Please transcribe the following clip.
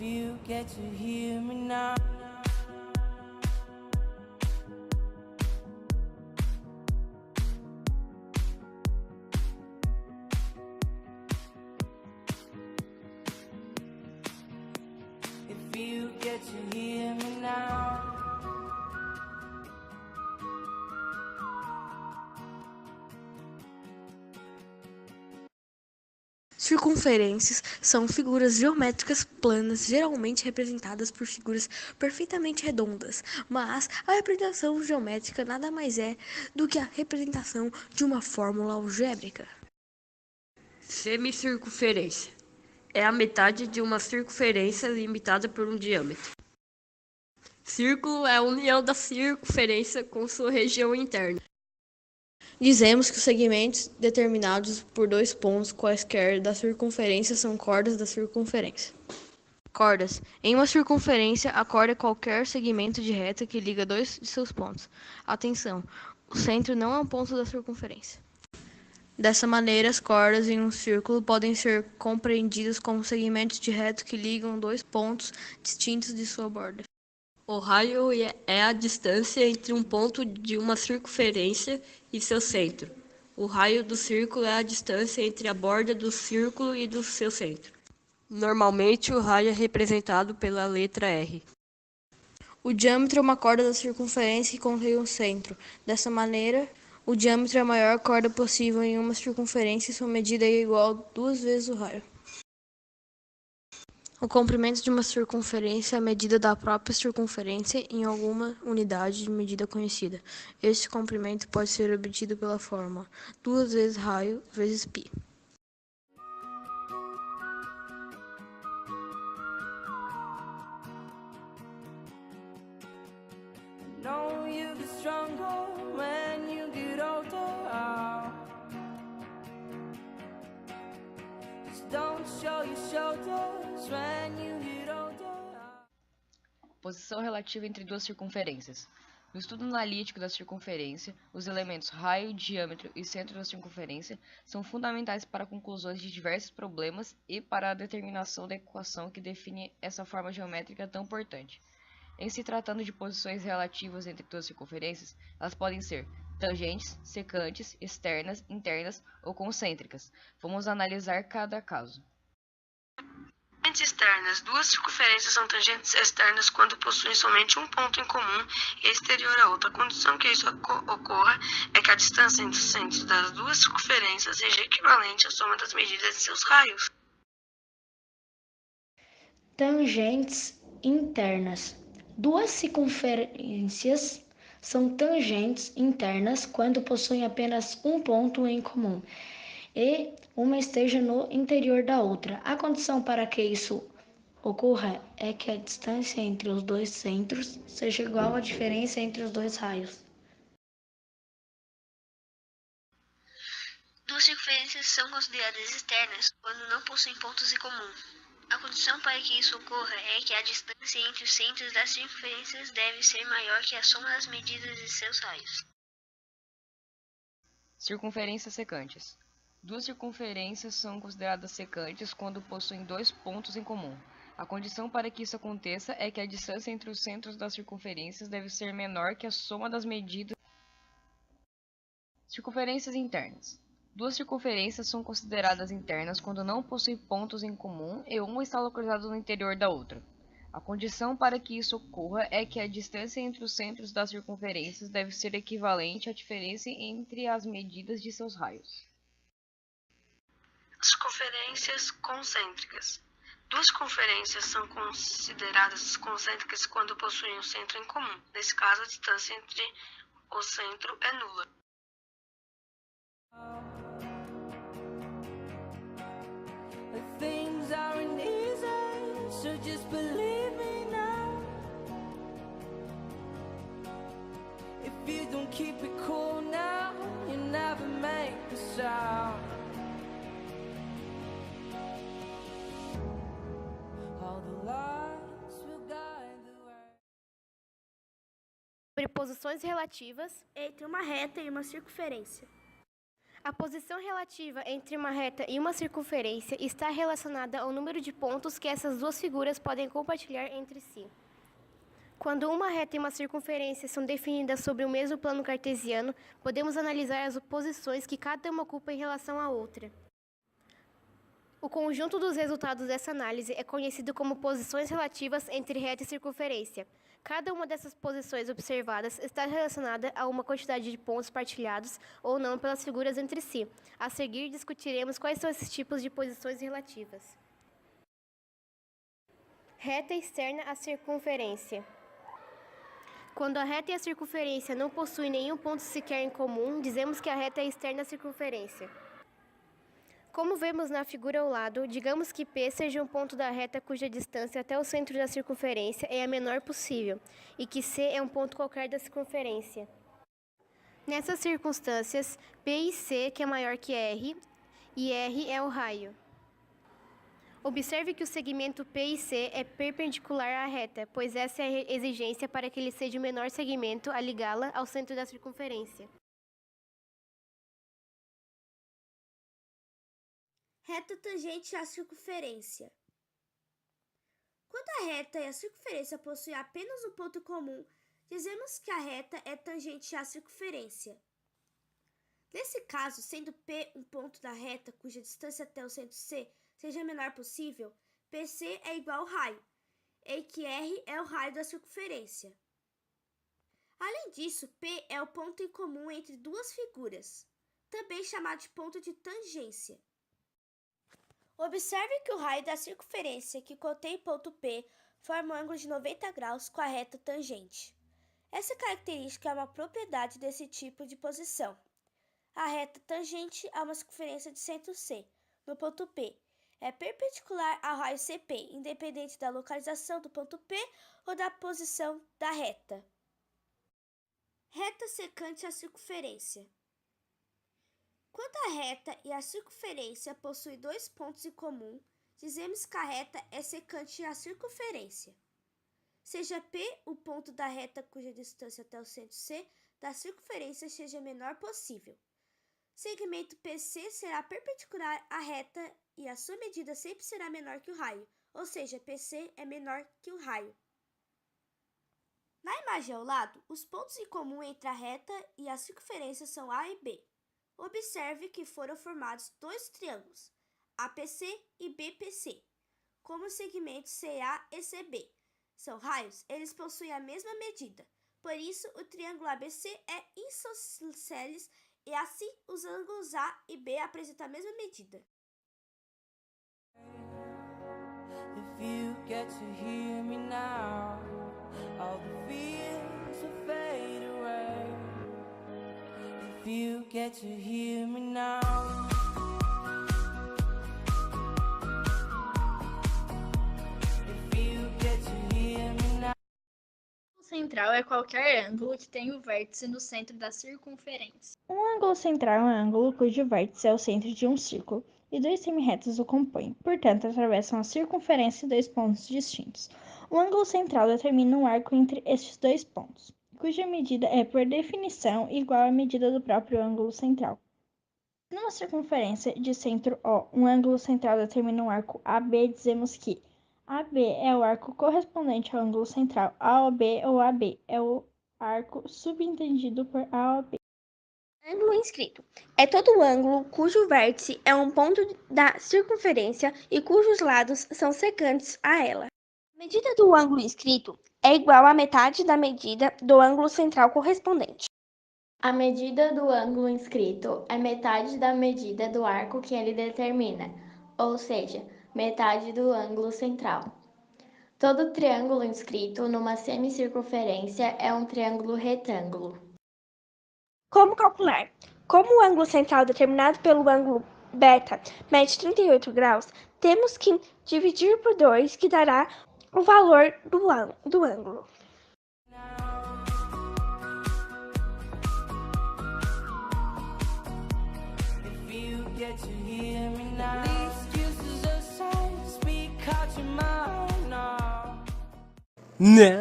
You get to hear me now. If you get to hear me now. Circunferências são figuras geométricas planas, geralmente representadas por figuras perfeitamente redondas, mas a representação geométrica nada mais é do que a representação de uma fórmula algébrica. Semicircunferência é a metade de uma circunferência limitada por um diâmetro. Círculo é a união da circunferência com sua região interna. Dizemos que os segmentos determinados por dois pontos quaisquer da circunferência são cordas da circunferência. Cordas. Em uma circunferência, a corda é qualquer segmento de reta que liga dois de seus pontos. Atenção, o centro não é um ponto da circunferência. Dessa maneira, as cordas em um círculo podem ser compreendidas como segmentos de reta que ligam dois pontos distintos de sua borda. O raio é a distância entre um ponto de uma circunferência e seu centro. O raio do círculo é a distância entre a borda do círculo e do seu centro. Normalmente, o raio é representado pela letra R. O diâmetro é uma corda da circunferência que contém um centro. Dessa maneira, o diâmetro é a maior corda possível em uma circunferência e sua medida é igual a 2 vezes o raio. O comprimento de uma circunferência é a medida da própria circunferência em alguma unidade de medida conhecida. Este comprimento pode ser obtido pela fórmula 2 vezes raio vezes π. Know you get stronger when you get older. Just don't show your shoulders when you get older. Posição relativa entre duas circunferências. No estudo analítico da circunferência, os elementos raio, diâmetro e centro da circunferência são fundamentais para conclusões de diversos problemas e para a determinação da equação que define essa forma geométrica tão importante. Em se tratando de posições relativas entre duas circunferências, elas podem ser tangentes, secantes, externas, internas ou concêntricas. Vamos analisar cada caso. Tangentes externas. Duas circunferências são tangentes externas quando possuem somente um ponto em comum e exterior a outra. A condição que isso ocorra é que a distância entre os centros das duas circunferências seja equivalente à soma das medidas de seus raios. Tangentes internas. Duas circunferências são tangentes internas quando possuem apenas um ponto em comum e uma esteja no interior da outra. A condição para que isso ocorra é que a distância entre os dois centros seja igual à diferença entre os dois raios. Duas circunferências são consideradas externas quando não possuem pontos em comum. A condição para que isso ocorra é que a distância entre os centros das circunferências deve ser maior que a soma das medidas de seus raios. Circunferências secantes. Duas circunferências são consideradas secantes quando possuem dois pontos em comum. A condição para que isso aconteça é que a distância entre os centros das circunferências deve ser menor que a soma das medidas. Circunferências internas. Duas circunferências são consideradas internas quando não possuem pontos em comum e uma está localizada no interior da outra. A condição para que isso ocorra é que a distância entre os centros das circunferências deve ser equivalente à diferença entre as medidas de seus raios. Circunferências concêntricas. Duas circunferências são consideradas concêntricas quando possuem um centro em comum. Nesse caso, a distância entre o centro é nula. Things aren't easy, so just believe me now. If you don't keep it cool now, you never make a sound. All the lights will guide the way. Preposições relativas entre uma reta e uma circunferência. A posição relativa entre uma reta e uma circunferência está relacionada ao número de pontos que essas duas figuras podem compartilhar entre si. Quando uma reta e uma circunferência são definidas sobre o mesmo plano cartesiano, podemos analisar as posições que cada uma ocupa em relação à outra. O conjunto dos resultados dessa análise é conhecido como posições relativas entre reta e circunferência. Cada uma dessas posições observadas está relacionada a uma quantidade de pontos partilhados ou não pelas figuras entre si. A seguir, discutiremos quais são esses tipos de posições relativas. Reta externa à circunferência. Quando a reta e a circunferência não possuem nenhum ponto sequer em comum, dizemos que a reta é externa à circunferência. Como vemos na figura ao lado, digamos que P seja um ponto da reta cuja distância até o centro da circunferência é a menor possível, e que C é um ponto qualquer da circunferência. Nessas circunstâncias, P e C, que é maior que R, e R é o raio. Observe que o segmento P e C é perpendicular à reta, pois essa é a exigência para que ele seja o menor segmento a ligá-la ao centro da circunferência. Reta tangente à circunferência. Quando a reta e a circunferência possuem apenas um ponto comum, dizemos que a reta é tangente à circunferência. Nesse caso, sendo P um ponto da reta cuja distância até o centro C seja a menor possível, PC é igual ao raio, e que R é o raio da circunferência. Além disso, P é o ponto em comum entre duas figuras, também chamado de ponto de tangência. Observe que o raio da circunferência que contém ponto P forma um ângulo de 90 graus com a reta tangente. Essa característica é uma propriedade desse tipo de posição. A reta tangente a uma circunferência de centro C, no ponto P, é perpendicular ao raio CP, independente da localização do ponto P ou da posição da reta. Reta secante à circunferência. Quando a reta e a circunferência possuem dois pontos em comum, dizemos que a reta é secante à circunferência. Seja P o ponto da reta cuja distância até o centro C da circunferência seja a menor possível. Segmento PC será perpendicular à reta e a sua medida sempre será menor que o raio, ou seja, PC é menor que o raio. Na imagem ao lado, os pontos em comum entre a reta e a circunferência são A e B. Observe que foram formados dois triângulos, APC e BPC. Como os segmentos CA e CB são raios, eles possuem a mesma medida. Por isso, o triângulo ABC é isósceles e assim os ângulos A e B apresentam a mesma medida. If you get to hear me now, all the fears will fade away. If you get to hear me now. If you get to hear me now. O central é qualquer ângulo que tem o vértice no centro da circunferência. Um ângulo central é um ângulo cujo vértice é o centro de um círculo e dois semirretos o compõem, portanto, atravessam a circunferência em dois pontos distintos. O ângulo central determina um arco entre estes dois pontos, cuja medida é, por definição, igual à medida do próprio ângulo central. Numa circunferência de centro O, um ângulo central determina um arco AB, dizemos que AB é o arco correspondente ao ângulo central. AOB ou AB é o arco subentendido por AOB. Ângulo inscrito é todo ângulo cujo vértice é um ponto da circunferência e cujos lados são secantes a ela. A medida do ângulo inscrito é igual à metade da medida do ângulo central correspondente. A medida do ângulo inscrito é metade da medida do arco que ele determina, ou seja, metade do ângulo central. Todo triângulo inscrito numa semicircunferência é um triângulo retângulo. Como calcular? Como o ângulo central determinado pelo ângulo beta mede 38 graus, temos que dividir por 2, que dará o valor do ângulo. Não.